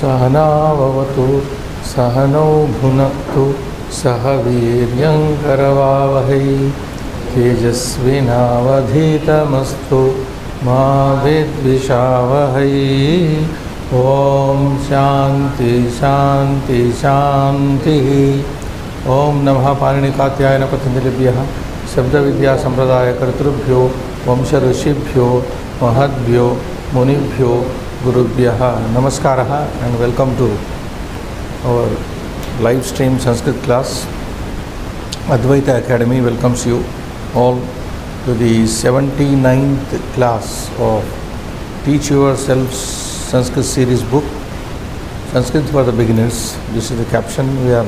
सहनाववतु सहनौ भुनक्तु सह वीर्यङ्करवावहै तेजस्विनावधीतमस्तु मा विद्विषावहै। ओम शांति शांति शांति। ओम नमः पाणिनिकात्यायन पतंजलिभ्यः शब्द विद्या संप्रदाय कर्तृभ्यो वंश ऋषिभ्यो महद्भ्यो मुनिभ्यो गुरुभ्यः नमस्कारः and welcome to our live stream Sanskrit class. Advaita Academy welcomes you all to the 79th class of Teach Yourself Sanskrit series book, Sanskrit for the Beginners. This is the caption we are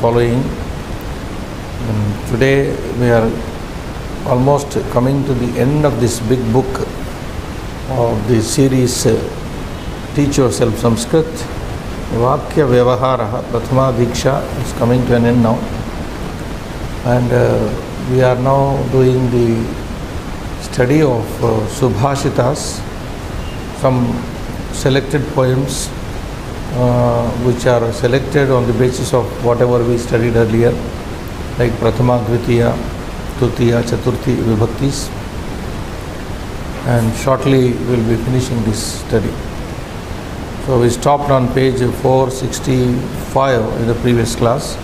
following. And today we are almost coming to the end of this big book of the series Teach Yourself Sanskrit. Vakya Vyavahara Prathama Diksha is coming to an end now. And we are now doing the study of Subhashitas, some selected poems which are selected on the basis of whatever we studied earlier, like Prathama, Dvitiya, Tutiya, Chaturthi, Vibhaktis. And shortly we will be finishing this study. So we stopped on page 465 in the previous class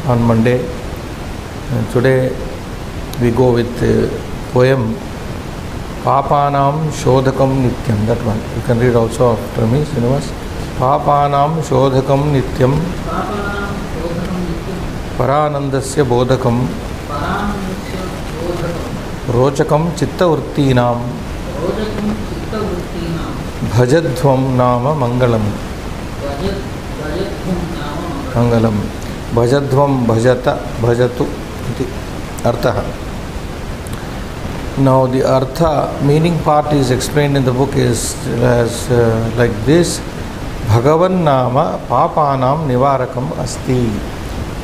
on Monday. And today we go with the poem Papanam Shodhakam Nityam. That one you can read also after me, Srinivas. Papanam Shodhakam Nityam Paranandasya Bodhakam Rochakam Chittavrittinam Bhajadhvam Nama Mangalam. Mangalam. Bhajadhvam Bhajata Bhajatu iti Artha. Now the Artha meaning part is explained in the book is as like this. Bhagavan Nama Papanam Nivarakam Asti.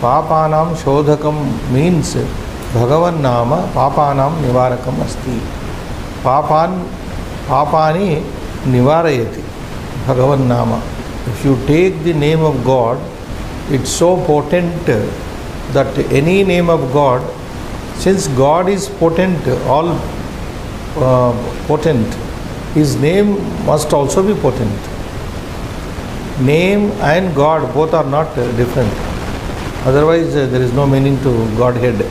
Papanam Shodhakam means Bhagavan Nama Papanam Nivarakam Asti. Papani Nivarayati. Bhagavan Nama. If you take the name of God, it's so potent that any name of God, since God is potent, all potent, His name must also be potent. Name and God both are not different. Otherwise, there is no meaning to Godhead.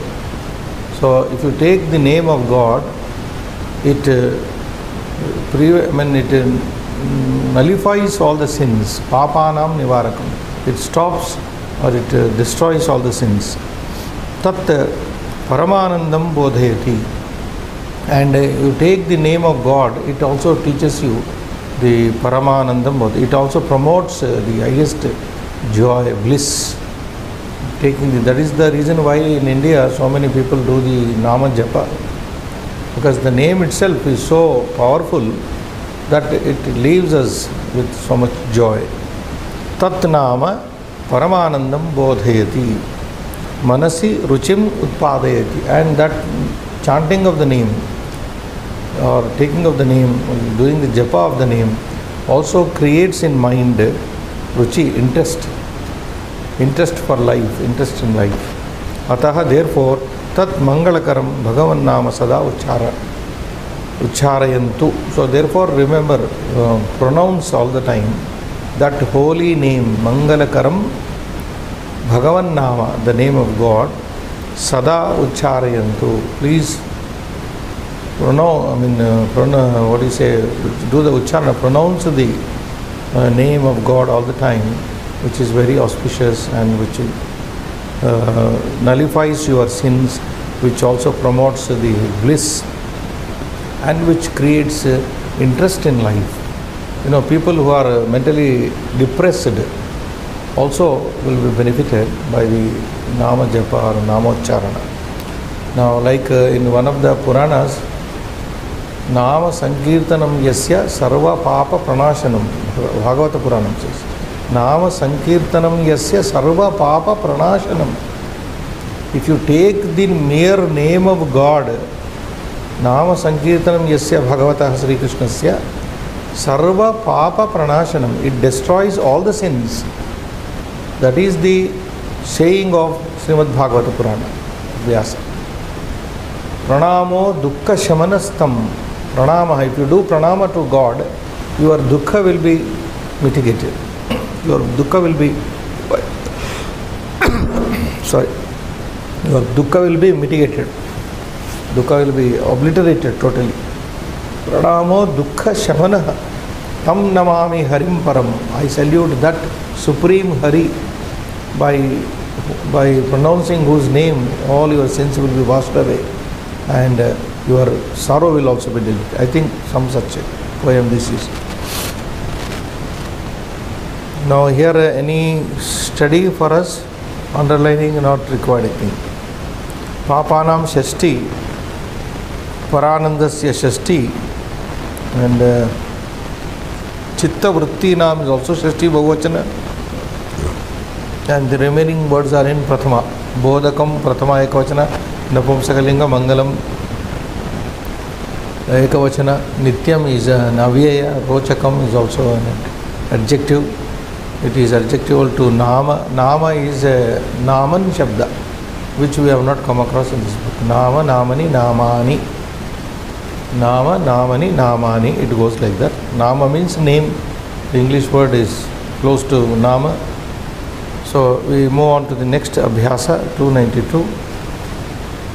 So, if you take the name of God, it nullifies all the sins. Papanam Nivarakam. It stops or it destroys all the sins. Tat Paramanandam Bodhayati. And you take the name of God, it also teaches you the Paramanandam Bodhayati. It also promotes the highest joy, bliss. That is the reason why in India so many people do the Nama Japa. Because the name itself is so powerful that it leaves us with so much joy. Tat Nama Paramanandam Bodhayati Manasi Ruchim Utpadayati. And that chanting of the name or taking of the name, doing the japa of the name also creates in mind Ruchi, interest for life, interest in life. Ataha therefore Tat Mangalakaram Bhagavan Nama Sada Ucharayantu. So therefore remember, pronounce all the time that holy name Mangalakaram Bhagavan Nama, the name of God, Sada Ucharayantu. Please do the Ucharana, pronounce the name of God all the time, which is very auspicious and which nullifies your sins, which also promotes the bliss and which creates interest in life. People who are mentally depressed also will be benefited by the Nama Japa or Namocharana. Now, like in one of the Puranas, Nama Sankirtanam Yasya Sarva Papa Pranashanam, Bhagavata Puranam says. Nama Sankirtanam Yasya Sarva Papa Pranashanam. If you take the mere name of God, Nama Sankirtanam Yasya Bhagavata Sri Krishnasya Sarva Papa Pranashanam. It destroys all the sins. That is the saying of Srimad Bhagavata Purana, Vyasa. Pranamo dukkha shamanastam. Pranama, if you do pranama to God, your dukkha will be mitigated. Your dukkha will be your dukkha will be mitigated. Dukkha will be obliterated totally. Pranamo dukkha shamanaha. Tam namami harim param. I salute that supreme Hari, by pronouncing whose name all your sins will be washed away and your sorrow will also be deleted. I think some such poem this is. Now here any study for us, underlining not required, I think. Papanam Shashti, Paranandasya Shashti, and Chitta Vrittinam is also Shashti Bahuvachana, and the remaining words are in Prathama. Bodhakam Prathama Ekavachana, Napumsakalinga Mangalam Ekavachana, Nityam is Navyaya, Rochakam is also an adjective. It is adjectival to Nama. Nama is Naman Shabda, which we have not come across in this book. Nama, Namani, Namani. Nama, Namani, Namani. It goes like that. Nama means name. The English word is close to Nama. So we move on to the next Abhyasa, 292.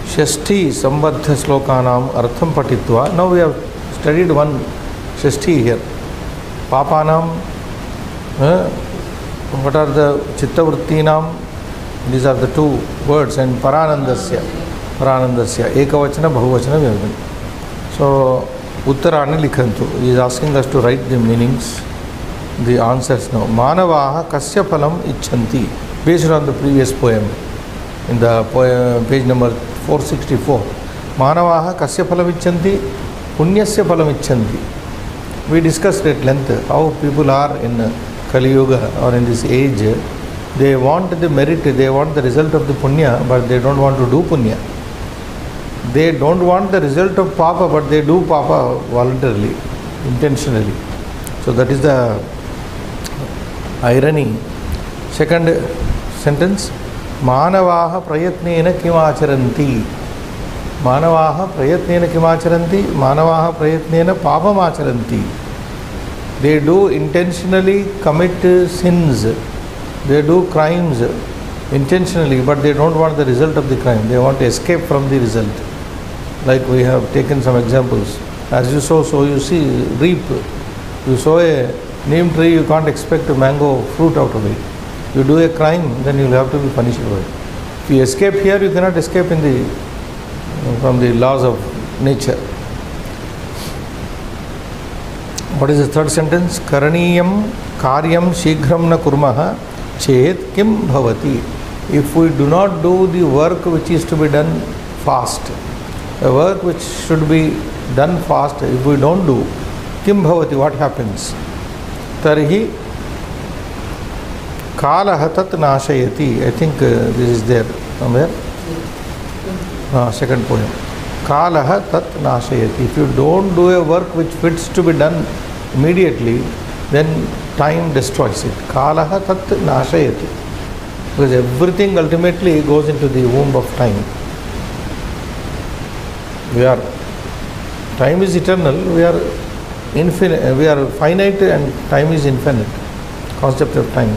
Shashti Sambandha Slokanam Artham Patitva. Now we have studied one Shashti here. Papanam. What are the Chitta Vrittinam? These are the two words, and Paranandasya. Paranandasya. Ekavachana, Bahuvachana, we have done. So, Uttarani Likhantu. He is asking us to write the meanings, the answers now. Manavaha Kasya Phalam Icchanti. Based on the previous poem, in the poem, page number 464. Manavaha Kasya Phalam Icchanti, Punyasya Phalam Icchanti. We discussed at length how people are in Kali Yuga or in this age. They want the merit, they want the result of the punya, but they don't want to do punya. They don't want the result of papa, but they do papa voluntarily, intentionally. So that is the irony. Second sentence, Manavaha prayatnena kimacharanti. Manavaha prayatnena kimacharanti. Manavaha prayatnena papamacharanti. They do intentionally commit sins. They do crimes intentionally, but they don't want the result of the crime. They want to escape from the result. Like we have taken some examples. As you sow, so you see, reap. You sow a neem tree, you can't expect a mango fruit out of it. You do a crime, then you will have to be punished for it. If you escape here, you cannot escape from the laws of nature. What is the third sentence? Karaniyam karyam shighram na kurmaha chet kim bhavati. If we do not do the work which is to be done fast, a work which should be done fast, if we don't do, kim bhavati, what happens? Tarhi kalaha tat nashayati. I think this is there somewhere. Second poem. Kalaha tat nashayati. If you don't do a work which fits to be done immediately, then time destroys it. Kalaha tat nashayati. Because everything ultimately goes into the womb of time. Time is eternal, we are infinite, we are finite, and time is infinite. Concept of time.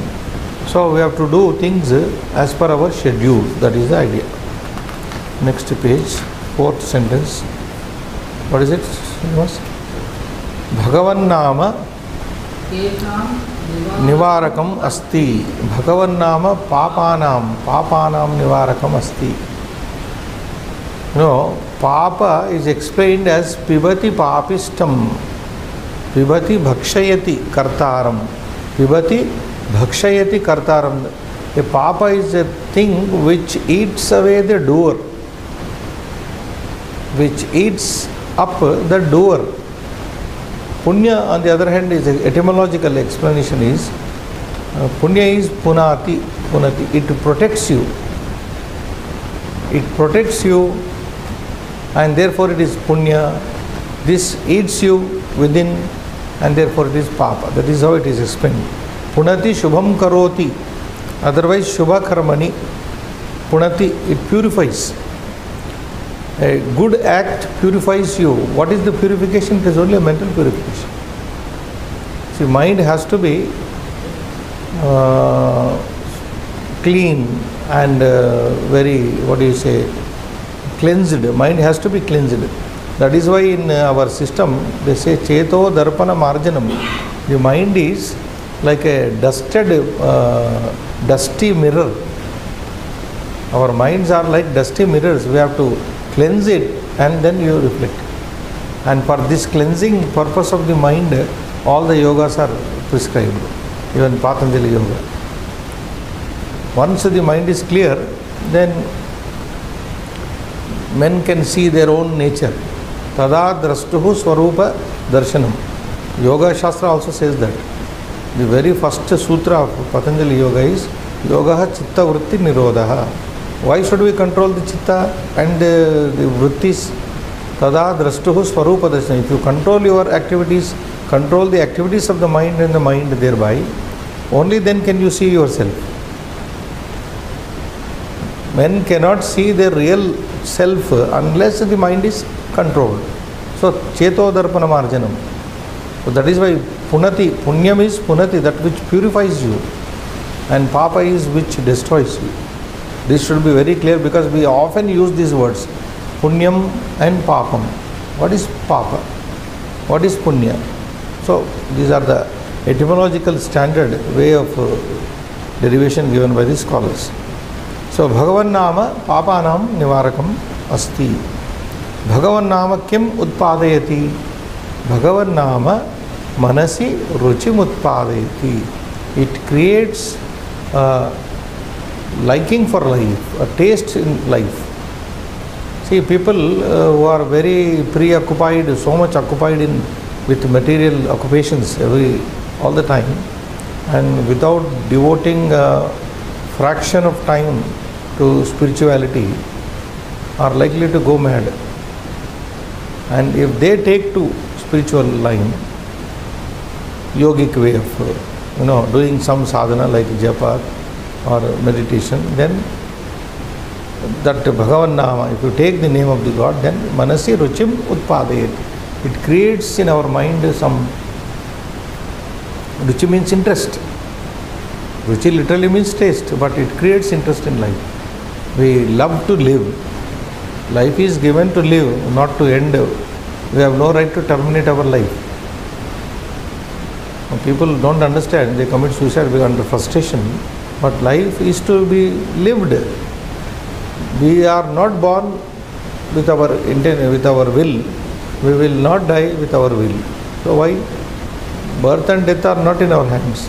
So we have to do things as per our schedule. That is the idea. Next page, fourth sentence. What is it? Bhagavan Nama Nivarakam Asti. Bhagavan Nama Papanam Nivarakam Asti. No, Papa is explained as Pibati Papistam. Pibati Bhakshayati Kartaram. Pibati Bhakshayati Kartaram. A Papa is a thing which eats away the doer, which eats up the doer. Punya, on the other hand, is a etymological explanation is Punya is punati. It protects you. It protects you, and therefore it is punya. This eats you within and therefore it is papa. That is how it is explained. Punati shubham karoti, otherwise shubha karmani. Punati, it purifies. A good act purifies you. What is the purification? It is only a mental purification. See, mind has to be clean and very, cleansed. Mind has to be cleansed. That is why in our system they say cheto darpana marjanam. The mind is like a dusty mirror. Our minds are like dusty mirrors. We have to cleanse it and then you reflect. And for this cleansing purpose of the mind, all the yogas are prescribed, even Patanjali yoga. Once the mind is clear, then men can see their own nature. Tada drastuhu swarupa darshanam. Yoga Shastra also says that. The very first sutra of Patanjali yoga is yogaha chitta vritti nirodhaha. Why should we control the chitta and the vrittis? Tada drastuhu swarupa darshanam. If you control your activities, control the activities of the mind and the mind thereby, only then can you see yourself. Men cannot see their real self unless the mind is controlled. So, cheto darpana marjanam. So that is why punati, punyam is punati, that which purifies you, and papa is which destroys you. This should be very clear because we often use these words, punyam and papam. What is papa? What is punya? So these are the etymological standard way of derivation given by the scholars. So Bhagavan Nama Papanam Nivarakam Asti. Bhagavan Nama Kim Utpadayati. Bhagavan Nama Manasi Ruchim Utpadayati. It creates liking for life, a taste in life. See, people who are very preoccupied, so much occupied with material occupations all the time, and without devoting a fraction of time to spirituality, are likely to go mad. And if they take to spiritual line, yogic way of doing some sadhana like japa or meditation, then that Bhagavan Nama, if you take the name of the God, then Manasi Ruchim Utpadayati. It creates in our mind some, Ruchi means interest. Ruchi literally means taste, but it creates interest in life. We love to live. Life is given to live, not to end. We have no right to terminate our life. When people don't understand, they commit suicide under frustration, but life is to be lived. We are not born with our intent, with our will. We will not die with our will. So why? Birth and death are not in our hands.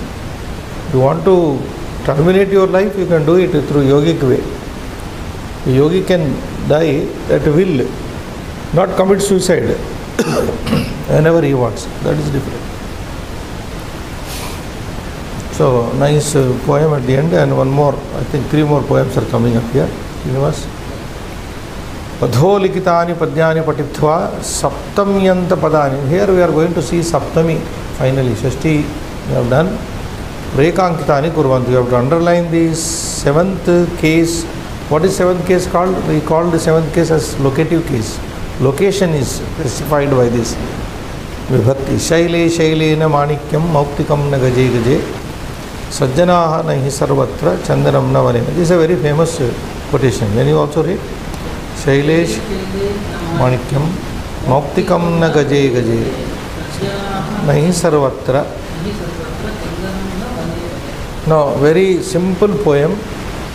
If you want to terminate your life, you can do it through yogic way. A yogi can die at will, not commit suicide whenever he wants. That is different. So, nice poem at the end, and one more, I think 3 more poems are coming up here. Universe. Adholikitani padyani patitva saptamyanta padani. Here we are going to see saptami finally. Shashti we have done. Rekankitani kurvantu. You have to underline the 7th case. What is 7th case called? We call the 7th case as locative case. Location is specified by this. Vibhakti. Shaile shailena manikyam mauktikam na gaje gaje. Sajjanaha nahi sarvatra chandanam na varena. This is a very famous quotation. Can you also read? Shailesh Manikyam Mauktikam na gaje gaje nahi sarvatra. Now, very simple poem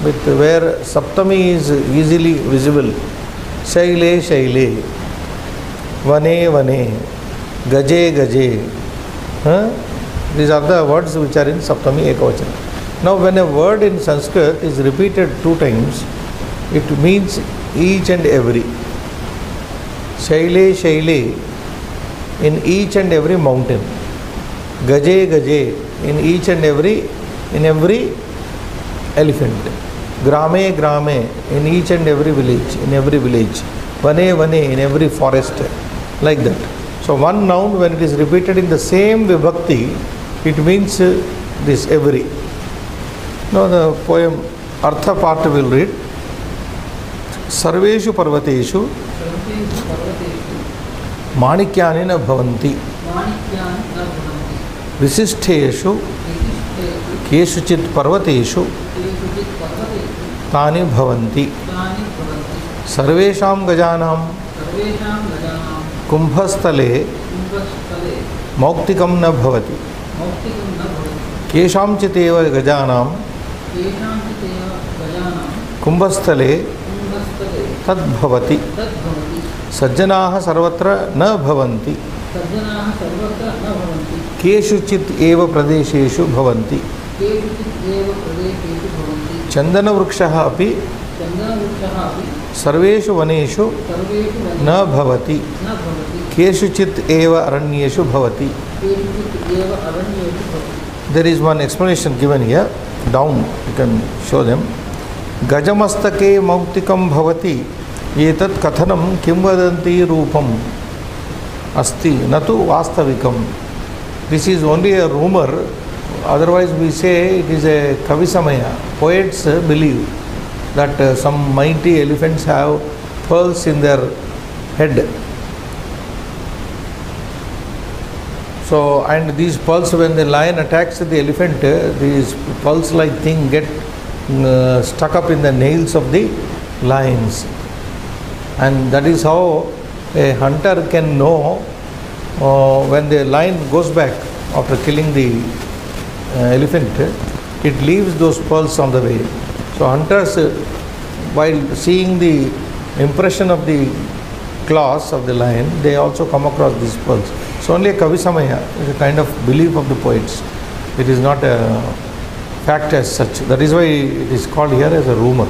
with where Saptami is easily visible. Shaile Shaile Vane Vane Gaje Gaje. These are the words which are in Saptami Ekavachana. Now, when a word in Sanskrit is repeated 2 times, it means each and every. Shaile Shaile in each and every mountain. Gaje Gaje in each and every elephant. Grame Grame in each and every village, Vane Vane in every forest. Like that. So one noun, when it is repeated in the same vibhakti, it means this every. Now the poem Artha part will read. Sarveshu parvateshu Manikyani na bhavanti Visistheshu Keshuchit parvateshu Tani bhavanti Sarvesham gajanam Kumbhastale Mauktikam na bhavati Kesham chiteva gajanam Kumbhastale Tad bhavati Sajjanaha sarvatra na bhavanti Keshuchit eva pradesheshu bhavanti Chandana vrikshaha api Sarveshu vaneshu na bhavati Keshuchit eva aranyeshu bhavati. There is one explanation given here. Down, you can show them. Gajamastake mauktikam bhavati Etat kathanam kim vadanti rupam asti natu vastavikam. This is only a rumor, otherwise we say it is a kavisamaya. Poets believe that some mighty elephants have pearls in their head. So, and these pearls, when the lion attacks the elephant, these pearls like thing get stuck up in the nails of the lions. And that is how a hunter can know when the lion goes back after killing the elephant, it leaves those pearls on the way. So hunters, while seeing the impression of the claws of the lion, they also come across these pearls. So only a kavisamaya is a kind of belief of the poets. It is not a fact as such. That is why it is called here as a rumor,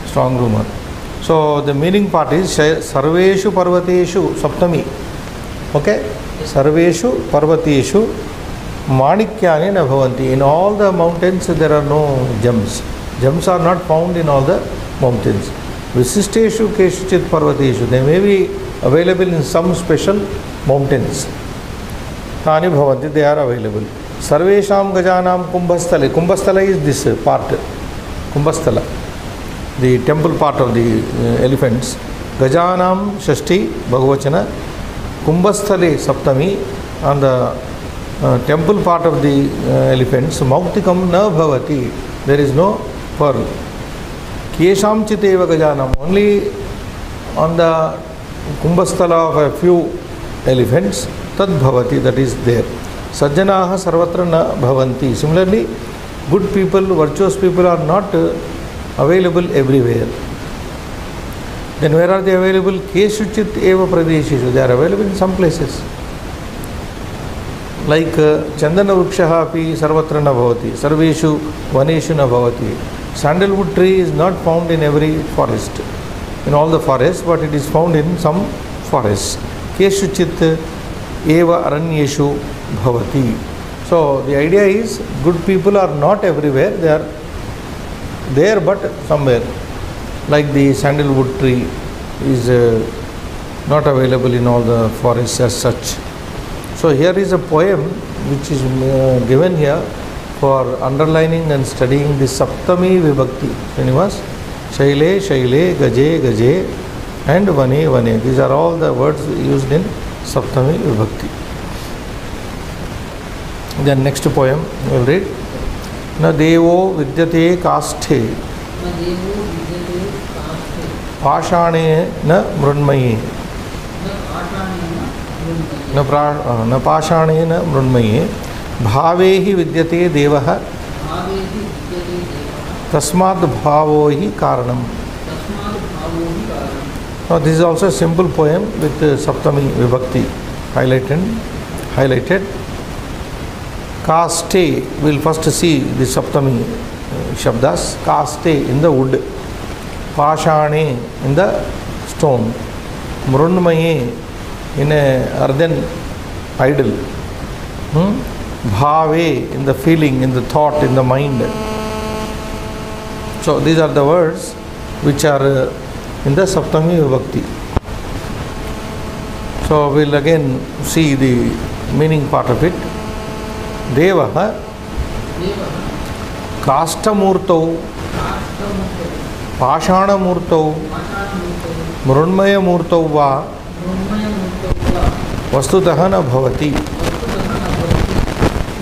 strong rumor. So the meaning part is Sarveshu Parvateshu Saptami. Okay? Sarveshu Parvateshu Manikyani na bhavanti. In all the mountains there are no gems. Gems are not found in all the mountains. Visisteshu Keshuchit Parvateshu. They may be available in some special mountains. Tani bhavanti, they are available. Sarvesham gajanam kumbhastale. Kumbhastala is this part. Kumbhastala, the temple part of the elephants. Gajanam Shashti Bhagavachana, Kumbhasthale Saptami, on the temple part of the elephants. Mauktikam na bhavati, there is no pearl. Kesham chiteva gajanam, only on the Kumbhasthala of a few elephants, tad bhavati, that is there. Sajjanaha sarvatra na bhavanti. Similarly, good people, virtuous people are not available everywhere. Then where are they available? Keshuchit eva pradeshishu. They are available in some places. Like Chandana vrikshaha api sarvatra na bhavati. Sarveshu vaneshu na bhavati. Sandalwood tree is not found in every forest, in all the forests, but it is found in some forests. Keshuchit eva aranyeshu bhavati. So the idea is, good people are not everywhere, they are there but somewhere. Like the sandalwood tree is not available in all the forests as such. So here is a poem which is given here for underlining and studying the Saptami Vibhakti. Srinivas, Shaile, Shaile, Gaje, Gaje and Vane, Vane. These are all the words used in Saptami Vibhakti. Then next poem we will read. Na devo vidyate kasthe Pashane na mrunmaye na pashane na mrunmaye Bhavehi vidyate devaha Tasmad bhavohi karanam. Now this is also a simple poem with Saptami Vibhakti highlighted. Kaste, we will first see the Saptami Shabdas. Kaste, in the wood. Pashane, in the stone. Mrunmaye, in a earthen idol. Bhave, in the feeling, in the thought, in the mind. So these are the words which are in the Saptami Vibhakti. So we'll again see the meaning part of it. Devaha Kastamurtau Pashanamurtau Mrunmayamurtau va Vastutaha na bhavati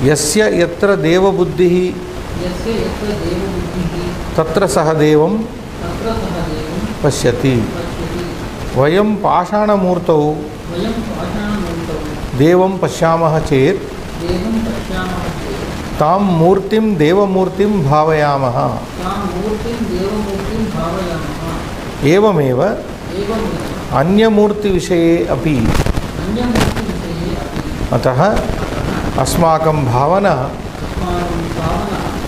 Yasya yatra deva buddhihi Tatra saha devam Pashyati Vayam Pashanamurtau Devam Pashyamaha Chet Tam Murtim Devamurtim Bhavayamaha Evameva Anyamurti Vishaye Api Ataha Asmakam Bhavana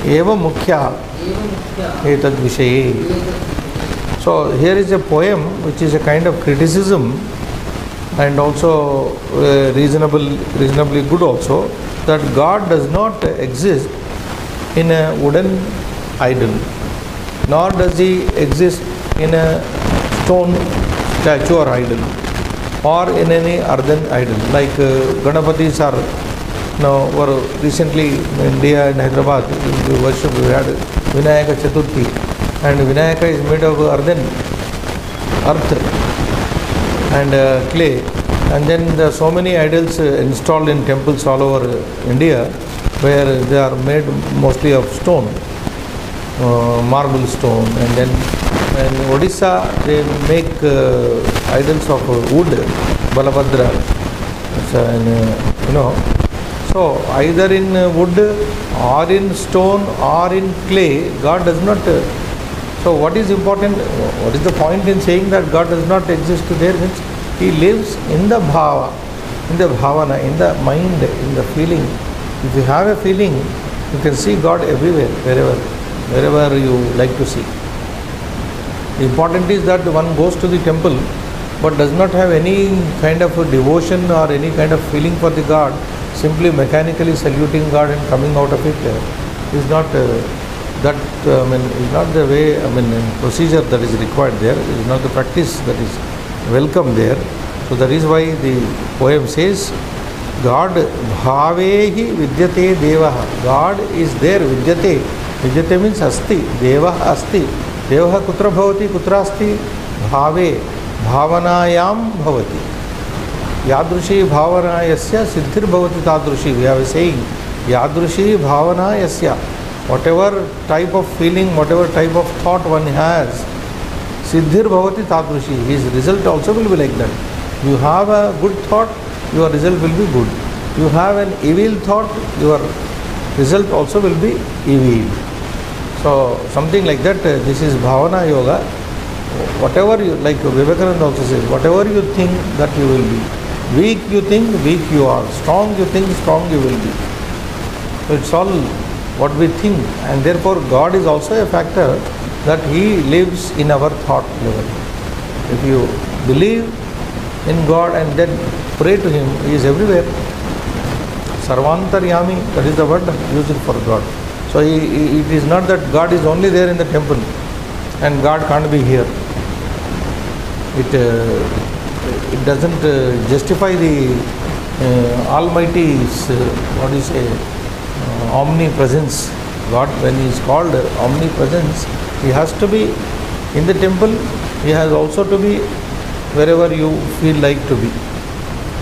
Eva Mukhya Etad Vishaye. So here is a poem which is a kind of criticism and also reasonably good also, that God does not exist in a wooden idol, nor does he exist in a stone statue or idol, or in any earthen idol. Like Ganapatis are were recently in India and Hyderabad, we worship, we had Vinayaka Chaturthi, and Vinayaka is made of earth and clay, and then there are so many idols installed in temples all over India, where they are made mostly of stone, marble stone, and then in Odisha they make idols of wood, Balabhadra, so either in wood or in stone or in clay, God does not. So what is important, what is the point in saying that God does not exist there? Means he lives in the bhava, in the bhavana, in the mind, in the feeling. If you have a feeling, you can see God everywhere, wherever you like to see. The important is that one goes to the temple but does not have any kind of devotion or any kind of feeling for the God, simply mechanically saluting God and coming out of it is not is not the way, procedure that is required there, is not the practice that is welcome there. So that is why the poem says, God bhavehi vidyate devaha. God is there, vidyate. Vidyate means asti, devaha asti. Devaha kutra bhavati, kutra asti? Bhave, bhavanayam bhavati. Yadrushi bhavanayasya siddhir bhavati tadrushi. We are saying, yadrushi bhavanayasya. Whatever type of feeling, whatever type of thought one has, siddhir bhavati tadrushi. His result also will be like that. You have a good thought, your result will be good. You have an evil thought, your result also will be evil. So something like that, this is bhavana yoga. Whatever you, like Vivekananda also says, whatever you think, that you will be. Weak you think, weak you are. Strong you think, strong you will be. So it's all what we think, and therefore God is also a factor, that he lives in our thought level. If you believe in God and then pray to him, he is everywhere. Sarvantaryami, that is the word used for God. So it is not that God is only there in the temple and God can't be here. It doesn't justify the Almighty's, omnipresence. God, when he is called omnipresence, he has to be in the temple, he has also to be wherever you feel like to be.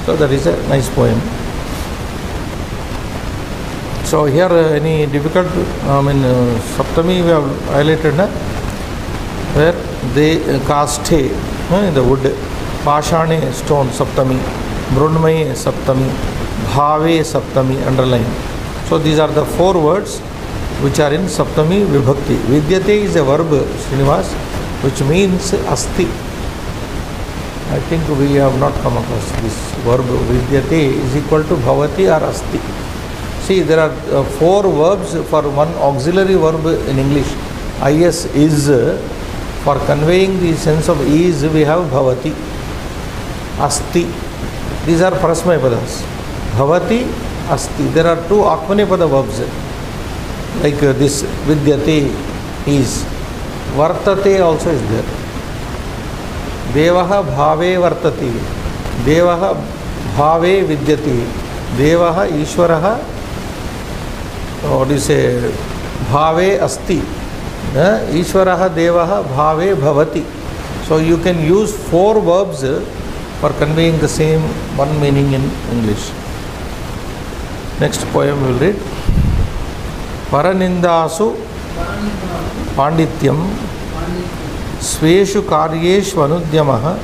So that is a nice poem. So here any difficult, Saptami we have highlighted, where they caste in the wood, Pashane stone Saptami, Brunmaye Saptami, Bhave Saptami, underline. So these are the four words which are in Saptami Vibhakti. Vidyate is a verb, Srinivas, which means asti. I think we have not come across this verb. Vidyate is equal to bhavati or asti. See, there are four verbs for one auxiliary verb in English. Is, is. For conveying the sense of is, we have bhavati, asti. These are parasmaya padas. Bhavati, asti. There are two akmanepada verbs, like this vidyate is. Vartate also is there. Devaha bhave vartati. Devaha bhave vidyati. Devaha Ishvaraha, what do you say, bhave asti. Ishvaraha Devaha bhave bhavati. So you can use 4 verbs for conveying the same one meaning in English. Next poem we will read. Paranindasu Pandityam Sveshu Karyeshu Anudyamaha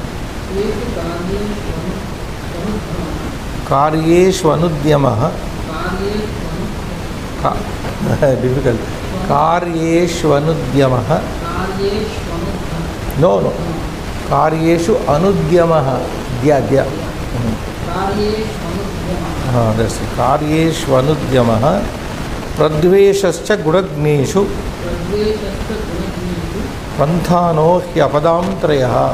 difficult. Karyeshu Anudyamaha. No. Karyeshu Anudyamaha. Dya. That's it. Karyeshu Anudyamaha. Pradveshascha Gudagneshu. Panthano Hyapadam Trayaha.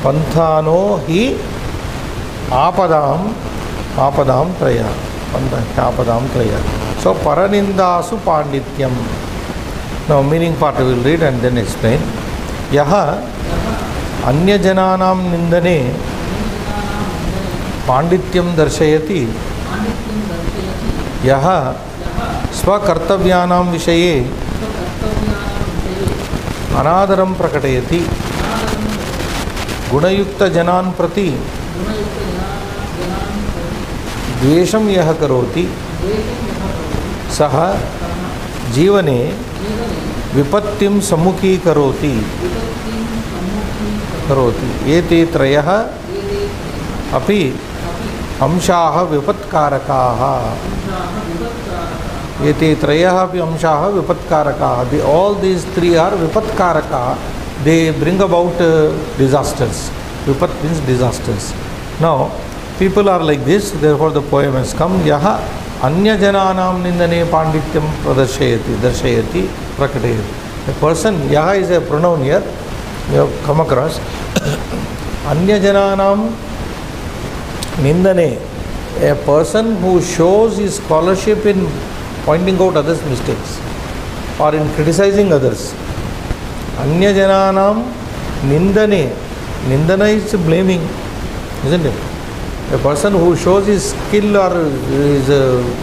Panthano hi Apadam Trayaha. Apadam Trayaha. So Paranindasu Pandityam. Now meaning part we will read and then explain. Yaha Anya Jananam Nindane Pandityam Darshayati. Yaha Swakartavyanam Vishaye Anadaram Prakatayati. Gunayukta Janan Prati Dvesham Yaha Karoti. Saha Jivane Vipattim Samukhi Karoti. Ete Trayaha Api Amshaha Vipatkarakaha. Ete Trayaha Api Amshaha Vipatkarakaha. All these 3 are Vipatkarakaha. They bring about disasters. Vipat means disasters. Now, people are like this, therefore the poem has come. Yaha Anya Jananam Nindane Pandityam Darshayati Prakatayati. A person, Yaha is a pronoun here, you have come across. Anya Jananam Nindane, a person who shows his scholarship in pointing out others' mistakes or in criticizing others. Anya Jananam Nindane. Nindana is blaming, isn't it? A person who shows his skill or his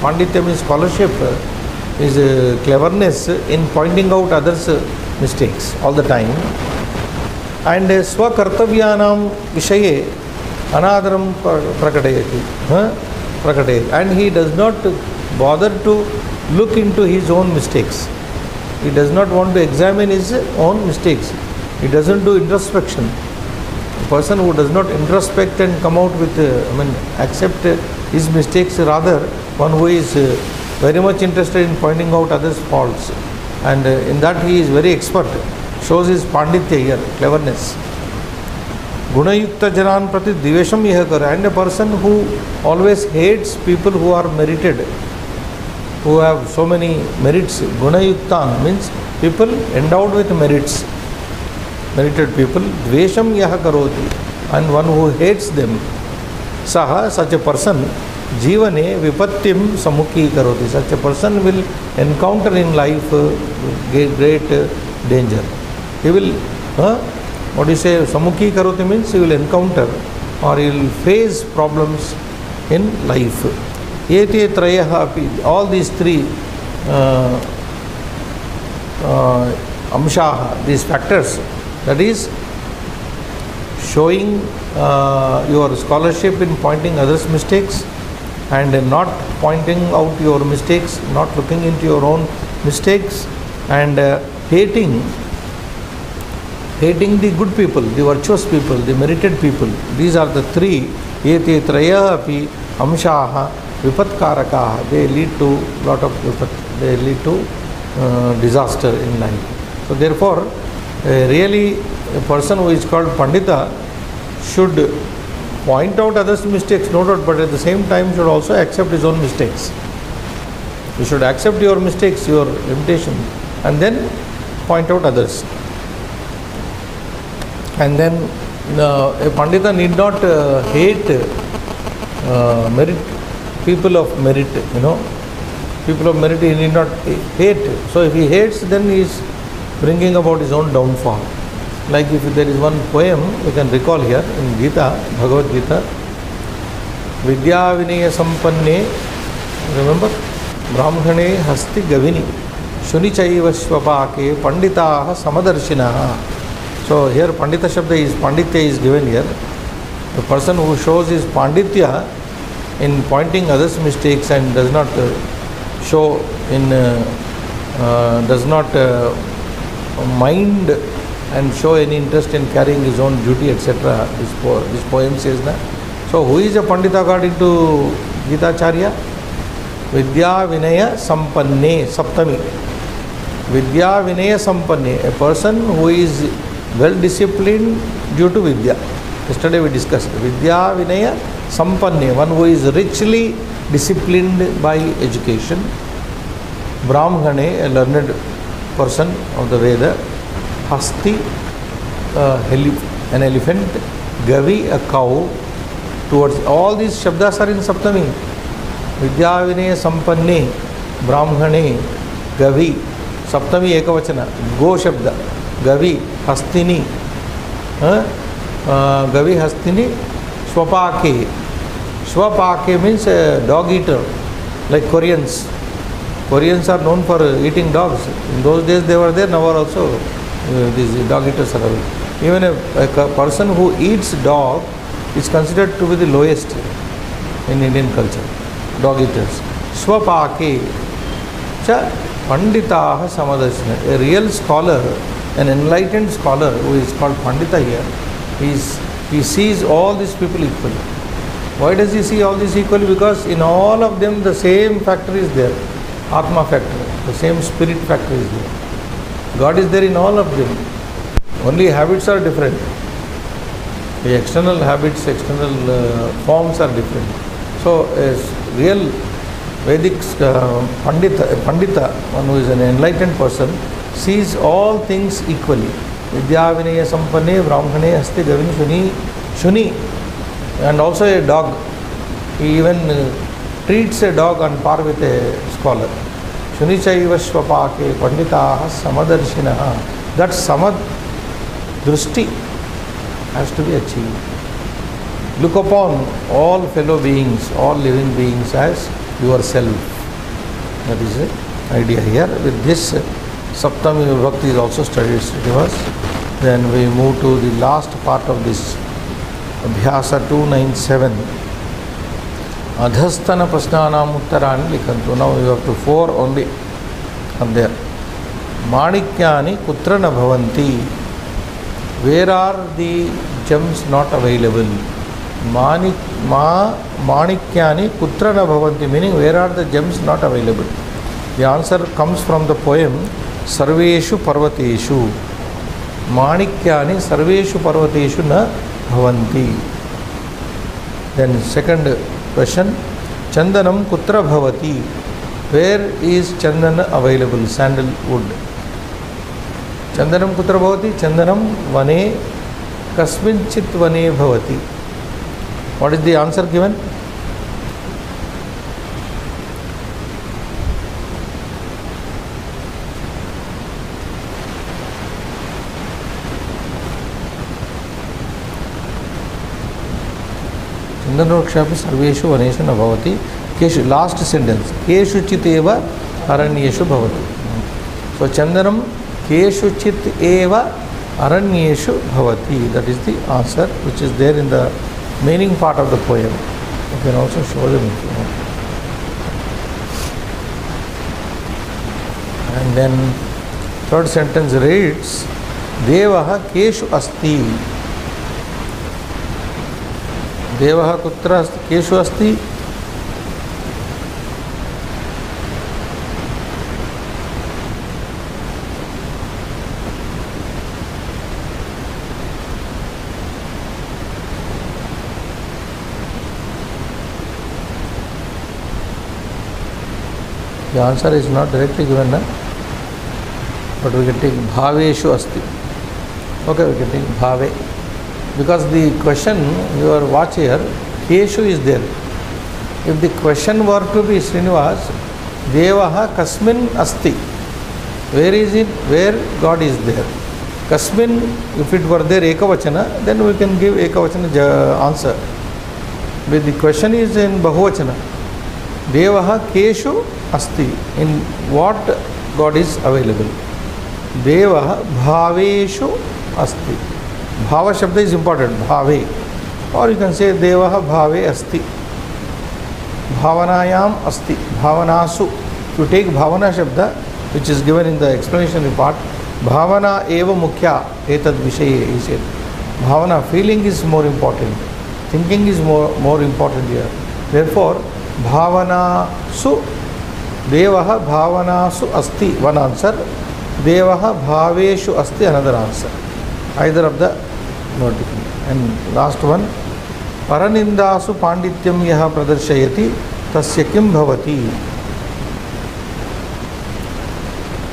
pandityam, his scholarship, his cleverness in pointing out others' mistakes all the time. And Swakartavyanam Vishaye Anadaram Prakatayati. And he does not bother to look into his own mistakes. He does not want to examine his own mistakes. He doesn't do introspection. A person who does not introspect and come out with, accept his mistakes, rather one who is very much interested in pointing out others' faults. And in that he is very expert. Shows his panditya here, cleverness. Gunayukta Janan Prati Divesham Yahakara. And a person who always hates people who are merited, who have so many merits. Gunayuktan means people endowed with merits. Merited people. Dvesham Yahakaroti. And one who hates them. Saha, such a person, Jivane Vipattim Samukhi Karoti. Such a person will encounter in life great danger. He will, what do you say, Samukhi Karoti means he will encounter or he will face problems in life. Ete Trayaha Api, all these 3 Amshaha, these factors, that is showing your scholarship in pointing others' mistakes and not pointing out your mistakes, not looking into your own mistakes, and hating the good people, the virtuous people, the merited people. These are the 3. Ete Traya Api Amshaha Vipatkarakaha. They lead to lot of vipat. They lead to disaster in life. So therefore, really a person who is called Pandita should point out others' mistakes, no doubt, but at the same time should also accept his own mistakes. You should accept your mistakes, your limitation, and then point out others. And then a Pandita need not hate people of merit, people of merit he need not hate. So if he hates, then he is bringing about his own downfall. Like if there is one poem you can recall here in Gita, Bhagavad Gita, Vidya Vinaya Sampanne, remember? Brahmane Hasti Gavini, Shunichaiva Swapake, Panditaha Samadarshinaha. So here Pandita Shabda is, Panditya is given here. The person who shows his Panditya in pointing others' mistakes and does not show in, does not mind and show any interest in carrying his own duty, etc. This poem says that. So who is a Pandita according to Gita Charya? Vidya Vinaya Sampanne, Saptami. Vidya Vinaya Sampanne, a person who is well disciplined due to Vidya. Yesterday we discussed Vidya Vinaya Sampanne, one who is richly disciplined by education. Brahmane, a learned person of the Veda. Hasti, an elephant. Gavi, a cow. Towards all these Shabdas are in Saptami. Vidya Vinaya Sampanne, Brahmane, Gavi, Saptami Ekavachana, Go Shabda, Gavi, Hastini, Gavi, Hastini, Swapake. Swapake means a dog eater, like Koreans. Koreans are known for eating dogs. In those days they were there, now also these dog eaters are available. Even a person who eats dog is considered to be the lowest in Indian culture. Dog eaters. Swapake cha Panditaha Samadarshana. A real scholar, an enlightened scholar who is called Pandita here, he sees all these people equally. Why does he see all these equally? Because in all of them the same factor is there. Atma factor. The same spirit factor is there. God is there in all of them. Only habits are different. The external habits, external forms are different. So a real Vedic Pandita, one who is an enlightened person, sees all things equally. Vidya Vinaya Sampanne, Brahmane, Hasti, Gavini, Shuni, and also a dog. He even treats a dog on par with a scholar. Shunichaiva Swapake, Panditaha Samadarshinaha. That Samad Drusti has to be achieved. Look upon all fellow beings, all living beings as yourself. That is the idea here. With this, Saptami Vibhakti is also studied to us. Then we move to the last part of this Abhyasa 297. Adhasthana Prasnanam Uttarani Likhantu. Now we have to 4 only are there. Manikyani Kutra na Bhavanti. Where are the gems not available? Manikyani Kutra na Bhavanti, meaning where are the gems not available? The answer comes from the poem Sarveshu Parvateshu. Manikyani Sarveshu Parvateshu na Bhavanti. Then second question, Chandanam Kutra Bhavati. Where is Chandana available? Sandalwood. Chandanam Kutra Bhavati? Chandanam Vane Kasminchit Vane Bhavati. What is the answer given? Chandanrokshapi Sarveshu Vaneshu na Bhavati. Keshu, last sentence. Keshu Chit Eva Aranyeshu Bhavati. So Chandanam Keshu Chit Eva Aranyeshu Bhavati. That is the answer which is there in the meaning part of the poem. You can also show them if you want. And then third sentence reads Devaha Keshu Asti. Devaha Kutra Keshu Asti. The answer is not directly given, but we can take Bhaveshu Asti. Okay, we can take Bhave. Because the question, your watch here, Keshu is there. If the question were to be Srinivas, Devaha Kasmin Asti. Where is it? Where God is there. Kasmin, if it were there Ekavachana, then we can give Ekavachana answer. But the question is in Bahuvachana. Devaha Keshu Asti. In what God is available? Devaha Bhaveshu Asti. Bhava Shabda is important. Bhave. Or you can say Devaha Bhave Asti. Bhavanayam Asti. Bhavanasu. If you take Bhavana Shabda, which is given in the explanatory part, Bhavana eva mukhya etad vishaye, he said. Bhavana, feeling is more important. Thinking is more important here. Therefore, Bhavana su, Devaha Bhavana su asti, one answer. Devaha Bhaveshu asti, another answer. Either of the notification. And last one, Paranindasu Pandityam yaha pradarshayati, tasya kim bhavati.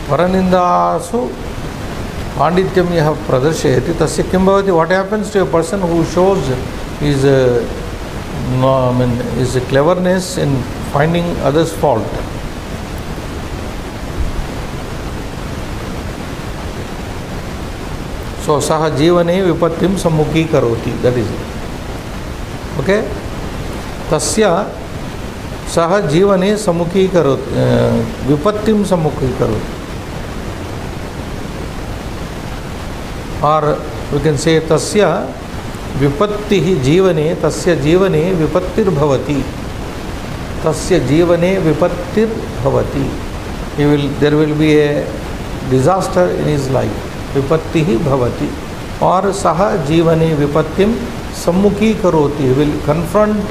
Paranindasu Pandityam yaha pradarshayati, tasya kim bhavati. What happens to a person who shows his his cleverness in finding others' fault? So, saha jivane vipattim sammukhi karoti. That is it. Okay? Tasya saha jivane sammukhi karoti. Vipattim sammukhi karoti. Or we can say tasya vipattihi jivane, tasya jivane vipattir bhavati. Tasya jivane vipattir bhavati. There will be a disaster in his life. Vipattihi bhavati. Or saha jivane vipattim sammukhi karoti. He will confront,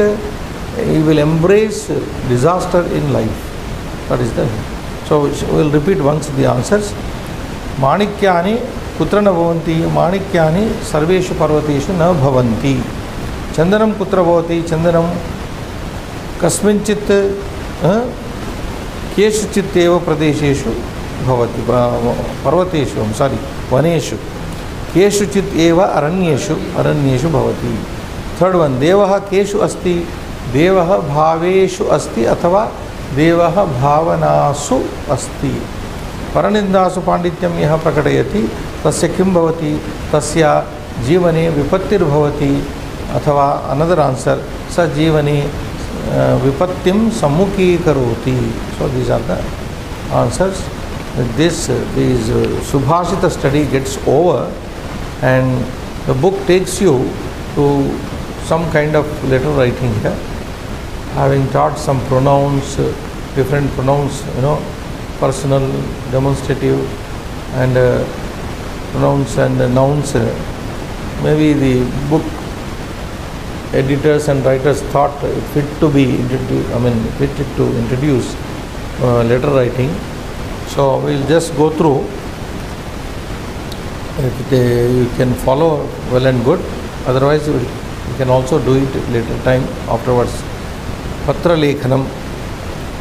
he will embrace disaster in life. That is the. So we will repeat once the answers. Manikyani kutra na bhavanti, manikyani sarveshu parvateshu na bhavanti. Chandanam kutra bhavati, chandanam kasminchit keshchit eva pradesheshu bhavati, parvateshu, I'm sorry, vaneshu. Keshuchit eva aranyeshu bhavati. Third one, devaha keshu asti, devaha bhaveshu asti, athava devaha bhavanasu asti. Paranindasu pandityam yaha prakatayati, tasya kim bhavati, tasya jivane vipattir bhavati, athava another answer, sa jivane vipattim sammukhi karoti. So these are the answers. With this, Subhashita study gets over and the book takes you to some kind of letter writing here. Having taught some pronouns, different pronouns, personal, demonstrative, and pronouns and nouns. Maybe the book editors and writers thought it fit to introduce letter writing. So we'll just go through. If you can follow, well and good. Otherwise, you can also do it later time afterwards. Patra lekhanam.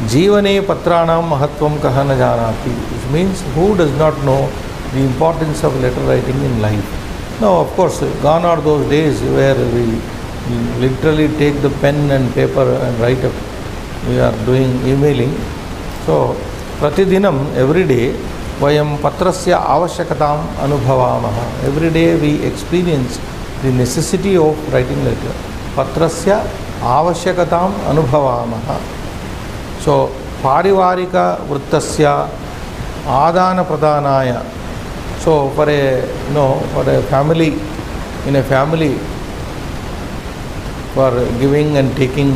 Jivane patranam mahatvam kaha na janati. Which means who does not know the importance of letter writing in life. Now, of course, gone are those days where we literally take the pen and paper and write up. We are doing emailing. So, pratidinam, every day, vayam patrasya avashyakatam anubhavamaha. Every day we experience the necessity of writing letter. Patrasya avashyakatam anubhavamaha. So, parivarika vrittasya adana pradhanaya. So, for a family, in a family, for giving and taking,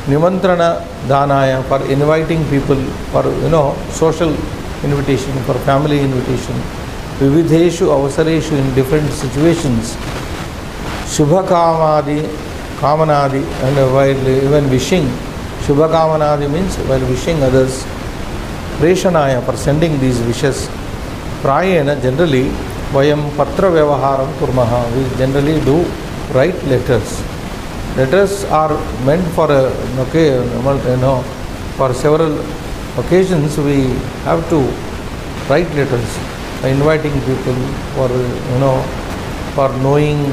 nimantrana dhanaya, for inviting people, for, social invitation, for family invitation, vividheshu avasareshu, in different situations, shubha kamanadi, and while even wishing, shubha kamanadi means while wishing others, preshanaya, for sending these wishes, prayena, generally, vayam patra vyavaharam kurmaha, we generally do write letters. Letters are meant for for several occasions we have to write letters, inviting people for knowing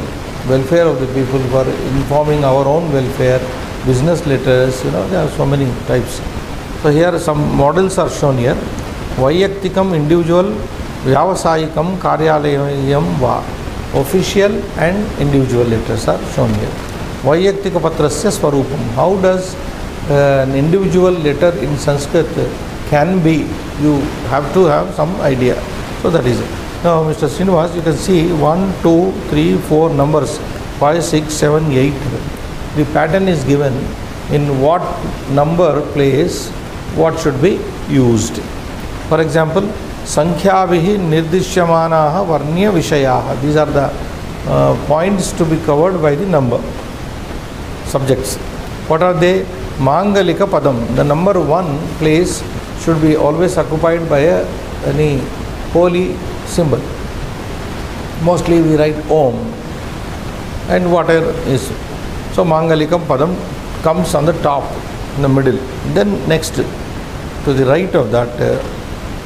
welfare of the people, for informing our own welfare, business letters, there are so many types. So here some models are shown here. Vayaktikam, individual, Vyavasayikam Karyalayam Va. Official and individual letters are shown here. Vaiyaktika Patrasya Swarupam. How does an individual letter in Sanskrit can be? You have to have some idea. So that is it. Now, Mr. Srinivas, you can see 1, 2, 3, 4 numbers, 5, 6, 7, 8. The pattern is given in what number place what should be used. For example, Sankhyavihi Nirdishyamanaha Varnya Vishayaha. These are the points to be covered by the number subjects. What are they? Mangalika Padam. The number 1 place should be always occupied by any holy symbol. Mostly we write Om and whatever is. So Mangalikam Padam comes on the top, in the middle. Then next, to the right of that,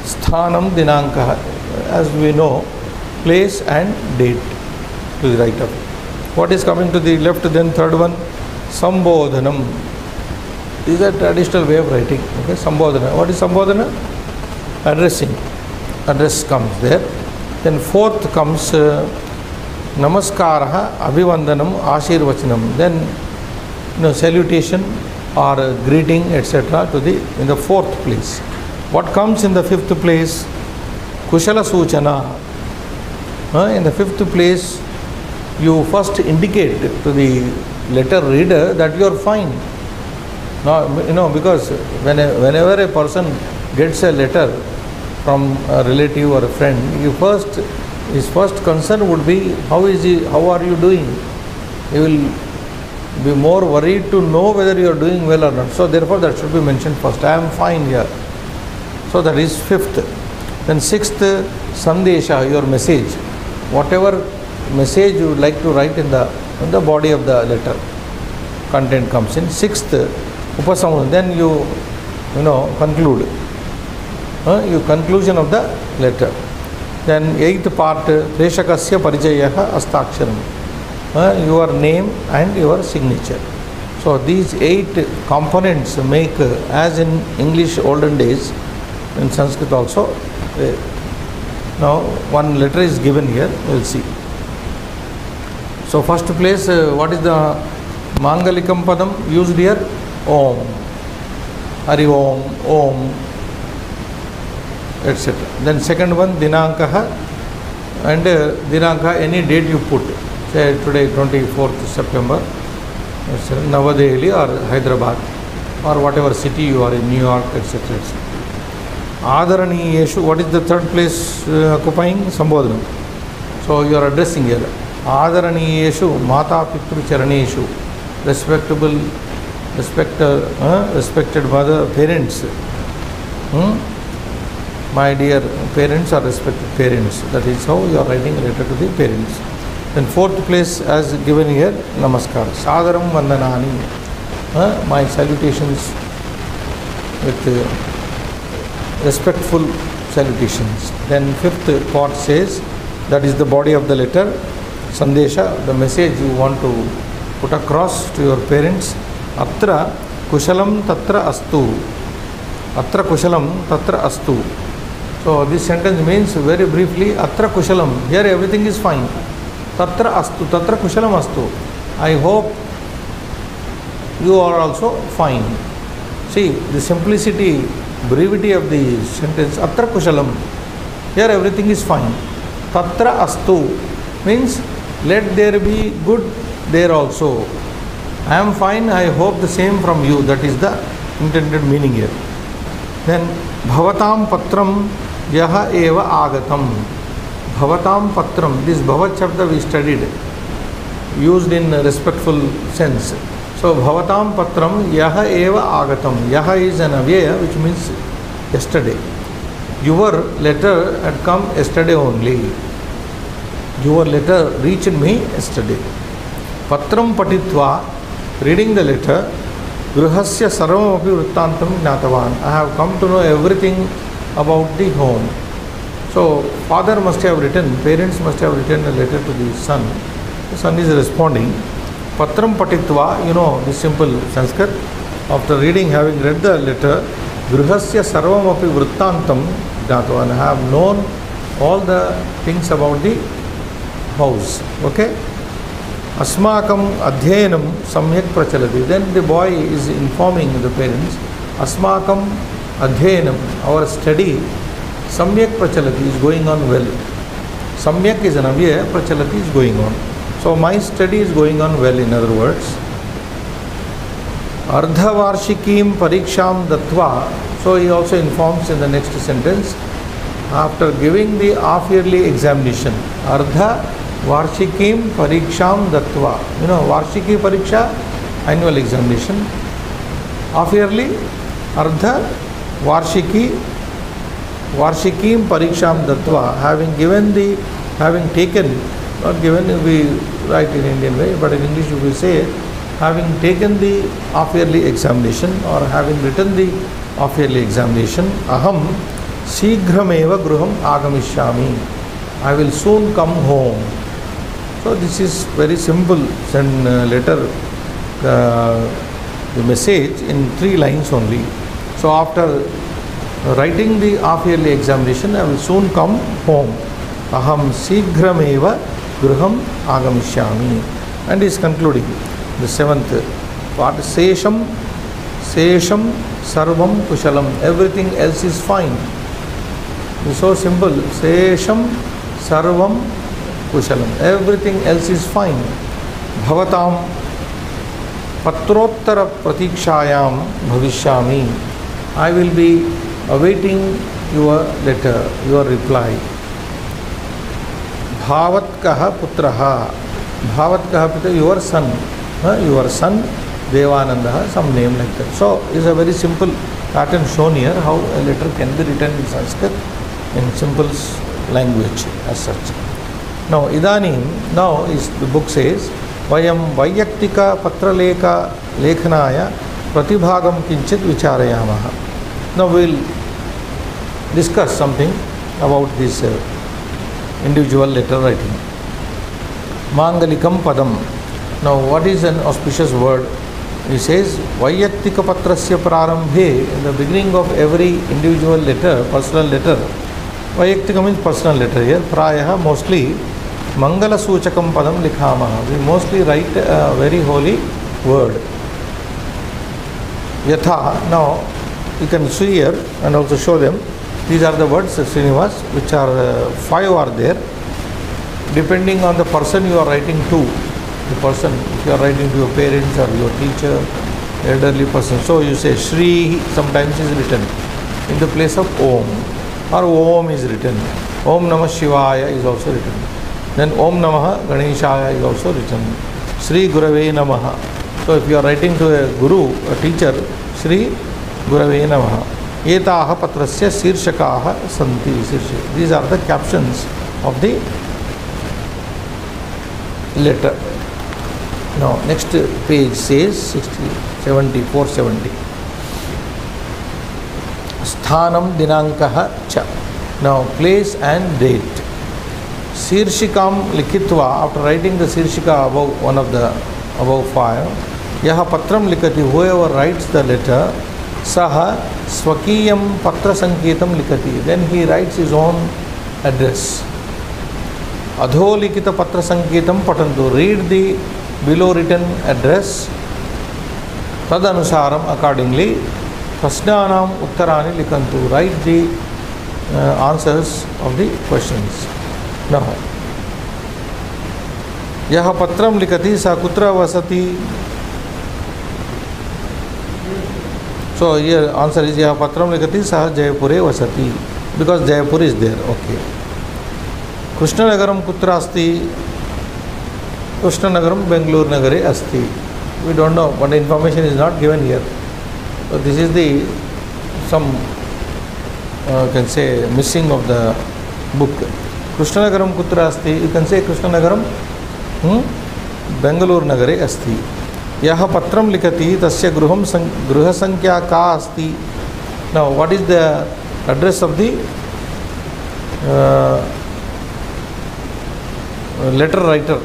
Sthanam Dinankaha, as we know, place and date to the right of it. What is coming to the left? Then third one, Sambodhanam. This is a traditional way of writing. Okay, Sambodhana. What is Sambodhana? Addressing. Address comes there. Then fourth comes Namaskaraha, Abhivandanam, Ashirvachanam. Then salutation or greeting, etc. to the in the fourth place. What comes in the fifth place? Kushala Suchana. In the fifth place, you first indicate to the letter reader that you are fine. Now, because whenever a person gets a letter from a relative or a friend, his first concern would be, how are you doing? He will be more worried to know whether you are doing well or not. So therefore that should be mentioned first. I am fine here. So that is fifth. Then sixth, Sandesha, your message. Whatever message you would like to write in the body of the letter, content comes in. Sixth, Upasamana. Then you conclude. Conclusion of the letter. Then eighth part, Preshakasya Parichayaha Astaksharam. Your name and your signature. So these 8 components make, as in English olden days, in Sanskrit also. Now one letter is given here, we will see. So first place, what is the Mangalikam Padam used here? Om, Hari Om, Om, etc. Then second one, Dinankaha, and Dinanka, any date you put. Say today 24th September, Navadehli or Hyderabad or whatever city you are in, New York, etc. etc. Adaraniyeshu, what is the third place occupying? Sambodhanam. So you are addressing here. Adaraniyeshu, Mata Pitru Charaneshu, respected mother, parents. My dear parents or respected parents. That is how you are writing a letter to the parents. Then fourth place as given here, Namaskar. Sadaram Vandanani. My salutations with respectful salutations. Then fifth part says, that is the body of the letter, Sandesha, the message you want to put across to your parents. Atra Kushalam Tatra Astu. Atra Kushalam Tatra Astu. So this sentence means, very briefly, Atra Kushalam, here everything is fine. Tatra Astu, Tatra Kushalam Astu. I hope you are also fine. See, the simplicity, brevity of the sentence, Atra Kushalam, here everything is fine. Tatra Astu means, let there be good there also. I am fine, I hope the same from you. That is the intended meaning here. Then, Bhavatam Patram Yaha Eva Agatam. Bhavatam Patram, this Bhavat Shabda we studied, used in respectful sense. So, Bhavatam Patram Yaha Eva Agatam. Yaha is an avyaya, which means yesterday. Your letter had come yesterday only. Your letter reached me yesterday. Patram Patitva, reading the letter, Grihasya Sarvam Api Vrittantam Gnatavan. I have come to know everything about the home. So, father must have written, parents must have written a letter to the son. The son is responding. Patram Patitva, the simple Sanskrit. After reading, having read the letter, Grihasya Sarvam Api Vrittantam Gnatavan. I have known all the things about the house. Okay? Asmakam adhyanam samyak prachalati. Then the boy is informing the parents, Asmakam adhyanam, our study, samyak prachalati, is going on well. Samyak is an avyaya, prachalati is going on. So my study is going on well, in other words. Ardha varshikim pariksham datva. So he also informs in the next sentence, after giving the half-yearly examination, Ardha Varshikim Pariksham Datva. You know, Varshiki Pariksha, annual examination. Half-yearly, Ardha Varshikim Pariksham Datva. Having taken, not given, we write in Indian way, but in English we will say, having taken the half-yearly examination or having written the half-yearly examination, Aham Shigrameva Gruham Agamishyami. I will soon come home. So this is very simple. Send letter, the message in 3 lines only. So after writing the half-yearly examination, I will soon come home. Aham Shigrameva Gruham Agamishyami. And he is concluding the 7th part. Sesham Sarvam Kushalam. Everything else is fine. It's so simple. Sesham Sarvam Kushalam. Everything else is fine. Bhavatam Patrottara Pratikshayam Bhavishyami. I will be awaiting your letter, your reply. Bhavatkaha Putraha. Bhavatkaha Putra, your son. Your son Devananda, some name like that. So is a very simple pattern shown here, how a letter can be written in Sanskrit in simple language as such. Now Idanim, now is the book says, Vayam Vayaktika Patraleka Lekhanaya Pratibhagam Kinchit Vicharayamaha. Now we will discuss something about this individual letter writing. Mangalikam Padam. Now what is an auspicious word? He says, Vayaktika Patrasya Prarambhe, in the beginning of every individual letter, personal letter. Vayaktika means personal letter here. Prayaha, mostly Mangala Suchakam Padam Likhamaha. We mostly write a very holy word. Yatha, now you can see here and also show them. These are the words, Srinivas, which are 5 are there. Depending on the person you are writing to. The person, if you are writing to your parents or your teacher, elderly person. So you say Shri sometimes is written in the place of Om, or Om is written. Om Namah Shivaya is also written. Then Om Namah Ganeshaya is also written. Shri Gurave Namaha. So if you are writing to a guru, a teacher, Shri Gurave Namaha. Etaha Patrasya Sirshakaha Santi. These are the captions of the letter. Now next page says 470. Sthanam Dinankaha Cha. Now place and date. Sirshikam Likitva, after writing the Sirshika above one of the above 5, Yaha Patram Likati, whoever writes the letter, Saha Swakiyam Patra Sanketam Likati, then he writes his own address. Adho Likita Patra Sanketam Patantu, read the below written address. Tadanusaram, accordingly. Prasnanam Uttarani Likantu, write the answers of the questions. Now, Yaha Patram Likati Sa Kutra Vasati. So here answer is Yaha Patram Likati Sa Jayapure Vasati, because Jayapur is there. Okay. Krishnanagaram Kutra Asti. Krishnanagaram Bengaluru Nagare Asti. We don't know, but the information is not given here. So this is the some can say missing of the book. Krishnanagaram Kutra Asti. You can say Krishnanagaram Bengaluru Nagare Asti. Yaha Patram Likati Tasya Gruha Sankhya Ka Asti. Now what is the address of the letter writer?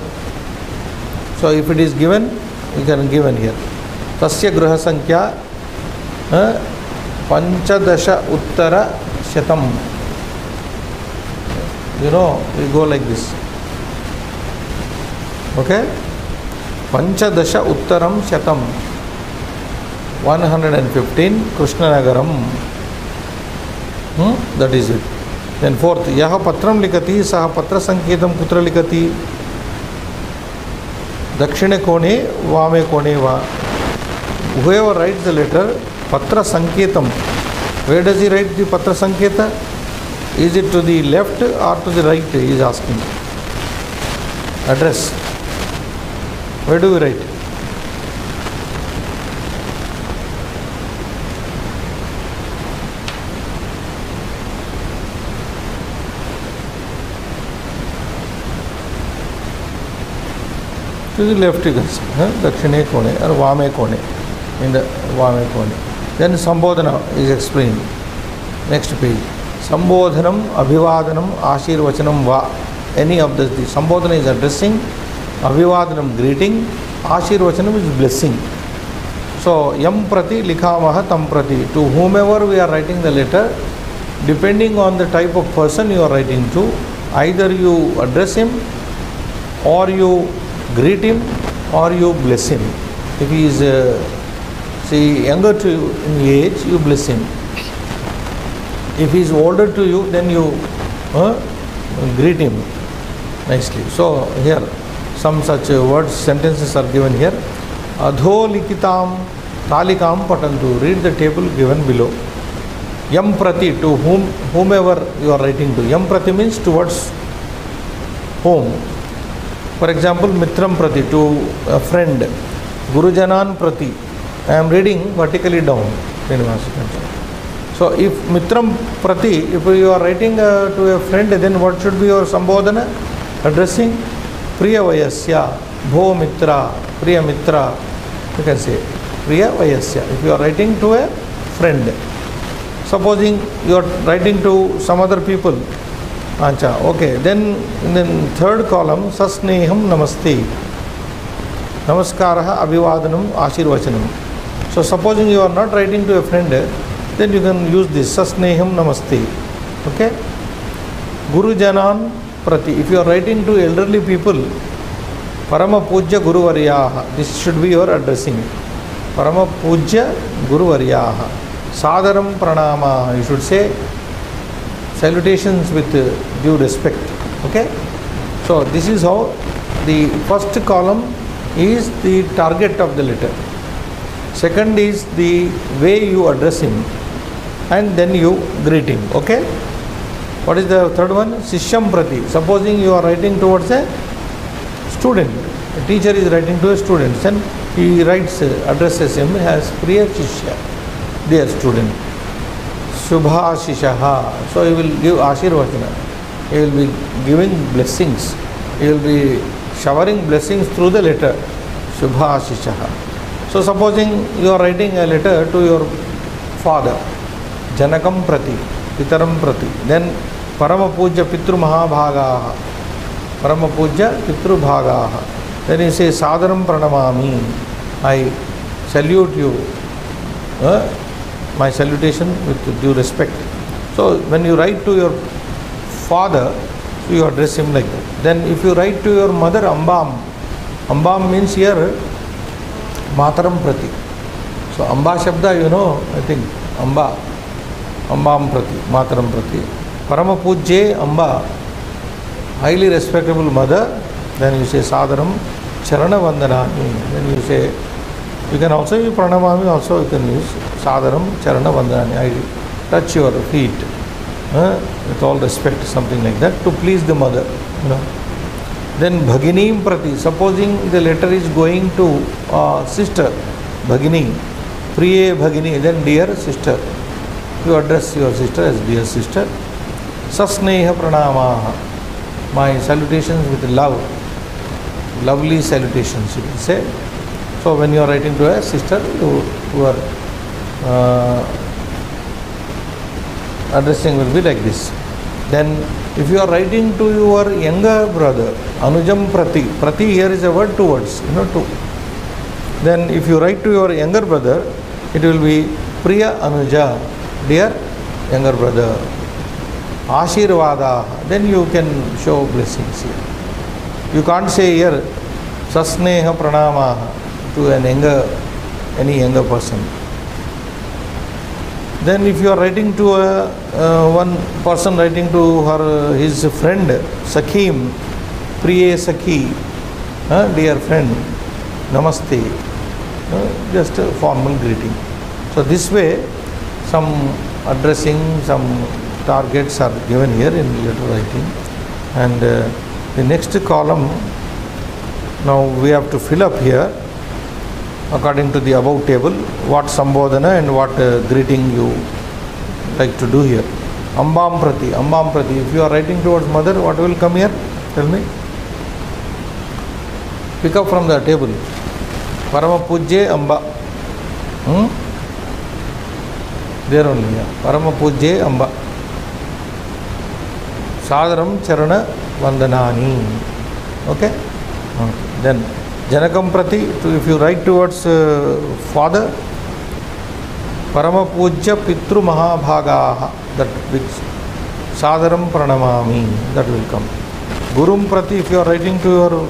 So if it is given, you can given here. Tasya Gruha Sankhya Panchadasha Uttara Shatam. you know, we go like this. Okay? Panchadasha Uttaram Shatam 115 Krishnanagaram. That is it. Then fourth, Yaha Patram Likati, Saha Patra Sanketam Kutra Likati. Dakshine Kone, Vame Kone Va. Whoever writes the letter, Patra Sanketam. Where does he write the Patra Sanketa? Is it to the left or to the right? He is asking. Address. Where do we write? To the left you can see. Dakshine Kone or Vame Kone. In the Vame Kone. Then Sambodhana is explained. Next page. Sambodhanam, Abhivadanam, Ashirvachanam Va. Any of this. The Sambodhana is addressing, Abhivadanam greeting, Ashirvachanam is blessing. So, Yam Prati Likhamaha Tam Prati. To whomever we are writing the letter, depending on the type of person you are writing to, either you address him, or you greet him, or you bless him. If he is younger to you in age, you bless him. If he is older to you, then you greet him nicely. So here some such words, sentences are given here. Adho likitam talikam patantu. Read the table given below. Yam prati, to whomever you are writing to. Yam prati means towards whom. For example, mitram prati, to a friend. Gurujanan prati. I am reading vertically down. So if mitram prati, if you are writing to a friend, then what should be your sambodhana? Addressing Priya Vayasya, Bho Mitra, Priya Mitra. You can say Priya Vayasya. If you are writing to a friend, supposing you are writing to some other people, okay, then in the third column, Sasneham Namaste, Namaskaraha Abhivadanam Ashirvachanam. So supposing you are not writing to a friend, then you can use this Sasneham Namaste. Okay? Guru Janan Prati. If you are writing to elderly people, Parama Pujya Guru Varyaha. This should be your addressing. Parama Pujya Guru Varyaha. Sadaram Pranama. You should say salutations with due respect. Okay? So this is how the first column is the target of the letter. Second is the way you address him, and then you greet him. Okay? What is the third one? Sishyam Prati. Supposing you are writing towards a student. A teacher is writing to a student. Then he writes, addresses him as Priya Shishya, dear student. Shubha Shishaha. So he will give Ashirvachana. He will be giving blessings. He will be showering blessings through the letter. Shubha Shishaha. So supposing you are writing a letter to your father, Janakam Prati, Pitaram Prati, then Parama Puja Pitru Mahabhagaha, Parama Puja Pitru Bhagaha. Then you say Sadaram Pranamami, I salute you, my salutation with due respect. So when you write to your father, you address him like that. Then if you write to your mother, Ambam, Ambam means here Mataram Prati. So Amba Shabda, you know, I think Amba, Ambam Prati, Mataram Prati. Parama Pujye Amba, highly respectable mother. Then you say Sadaram Charana Vandanani. Then you say, you can also use Pranamami, also you can use Sadaram Charana Vandanani. I touch your feet with all respect, something like that, to please the mother. You know. Then Bhaginim Prati. Supposing the letter is going to sister, Bhagini, Priye Bhagini, then dear sister. You address your sister as dear sister. Sasneha Pranamaha. My salutations with love. Lovely salutations, you can say. So when you are writing to a sister, you are addressing will be like this. Then if you are writing to your younger brother, Anujam Prati. Prati here is a word, two words, you know, two. Then if you write to your younger brother, it will be Priya Anuja, dear younger brother. Ashirvada, then you can show blessings here. You can't say here Sasneha Pranamaha to any younger person. Then if you are writing to one person writing to his friend Sakhim, Priye Sakhi, dear friend, Namaste, just a formal greeting. So this way some addressing, some targets are given here in letter writing. And the next column, now we have to fill up here according to the above table what Sambodhana and what greeting you like to do here. Ambam Prati. If you are writing towards mother, what will come here? Tell me. Pick up from the table. Parama Pujye Amba. There only. Yeah. Parama Pujye Amba. Sadaram Charana Vandanani. Okay? Then Janakam Prati, if you write towards father, Parama Pujya Pitru Mahabhagaha, that which Sadaram Pranamami, that will come. Gurum Prati, if you are writing to your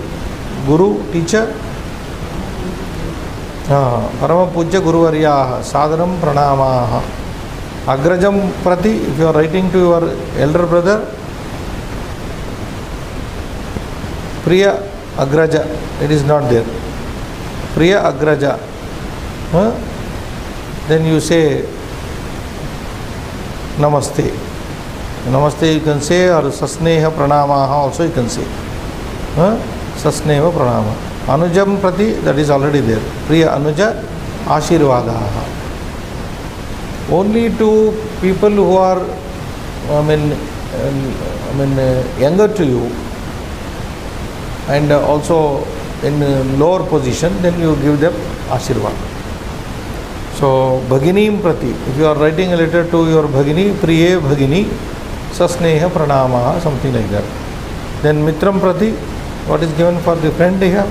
Guru, teacher, Parama Pujya Guruvaryaha, Sadaram Pranamaha. Agrajam Prati, if you are writing to your elder brother, Priya Agraja, it is not there. Priya Agraja. Then you say Namaste. Namaste you can say, or Sasneha Pranamaha also you can say. Sasneha Pranama. Anujam Prati, that is already there. Priya Anuja Ashirvadaha. Only to people who are, younger to you, and also in lower position, then you give them Ashirvad. So, Bhaginim Prati, if you are writing a letter to your Bhagini, Priye Bhagini, Sasneha Pranamaha, something like that. Then Mitram Prati, what is given for the friend here?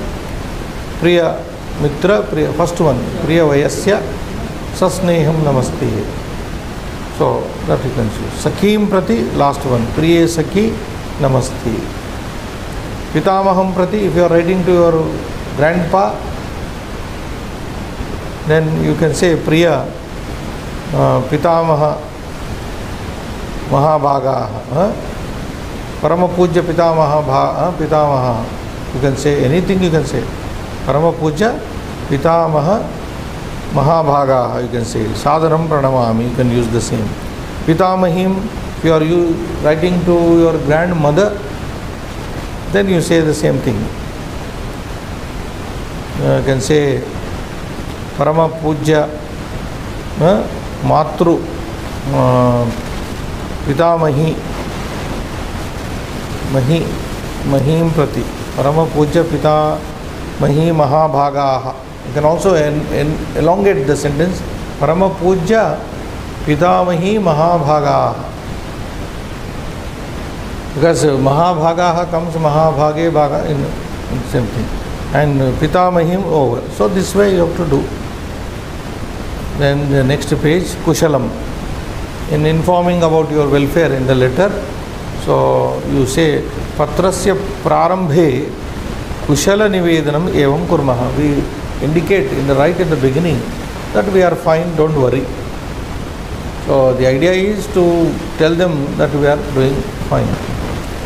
Priya Mitra, Priya, first one, Priya Vayasya, Sasneham Namaste. So, that you can choose. Sakhim Prati, last one, Priye Sakhi, Namaste. Pitamaham Prati, if you are writing to your grandpa, then you can say Priya Pitamaha Mahabhagaha. Parama Pujya Pitamaha. You can say anything, you can say. Parama Pujya Pitamaha Mahabhagaha, you can say. Sadharam Pranamami, you can use the same. Pitamahim, if you are writing to your grandmother, then you say the same thing. You can say Parama Pujya Matru Pitamahi Mahim Prati. Parama Pujya Pitamahi Mahabhagaha. You can also elongate the sentence. Parama Pujya Pitamahi Mahabhagaha. Because Mahabhagaha comes Mahabhage Bhaga in same thing. And Pitamahim over. So this way you have to do. Then the next page, Kushalam. In informing about your welfare in the letter, so you say Patrasya Prarambhe Kushala Nivedanam Evam Kurmaha. We indicate in the right at the beginning that we are fine, don't worry. So the idea is to tell them that we are doing fine.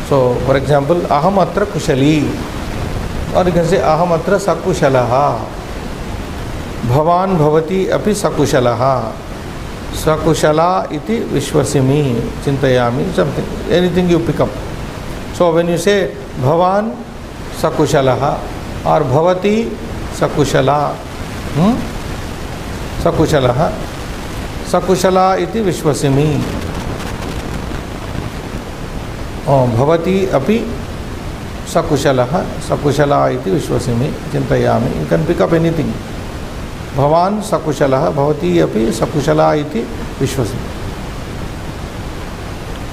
So, for example, Aham Atra Kushali, or you can say Aham Atra Sakushalaha, Bhavan Bhavati Api Sakushalaha, Sakushala iti Vishwasimi, Chintayami, something, anything you pick up. So, when you say Bhavan Sakushalaha or Bhavati Sakushala, Sakushalaha, Sakushala iti Vishwasimi. Bhavati api sakushalaha, sakushala iti vishwasimi, chintayami. You can pick up anything. Bhavan sakushalaha, bhavati api sakushala iti vishwasimi.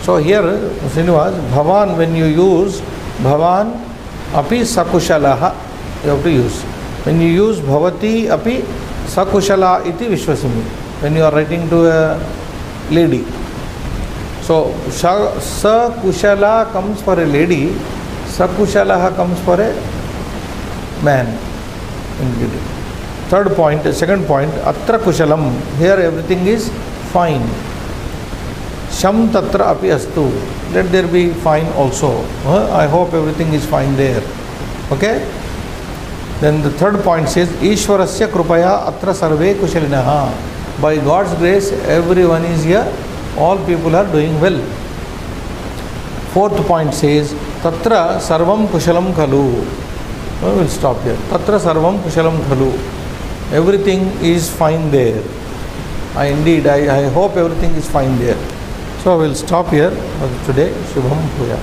So here, Srinivas, Bhavan, when you use Bhavan api sakushalaha, you have to use. When you use Bhavati api sakushala iti vishwasimi, when you are writing to a lady. So Sa Kushala comes for a lady, Sakushalaha comes for a man. Third point, second point, Atra Kushalam. Here everything is fine. Sham Tatra Api Astu. Let there be fine also. I hope everything is fine there. Okay? Then the third point says, Ishwarasya Krupaya Atra Sarve Kushalinaha. By God's grace, everyone is here. All people are doing well. Fourth point says, Tatra Sarvam Kushalam Khalu. We will stop here. Tatra Sarvam Kushalam Khalu. Everything is fine there. I hope everything is fine there. So I will stop here for today. Shubham Bhuya.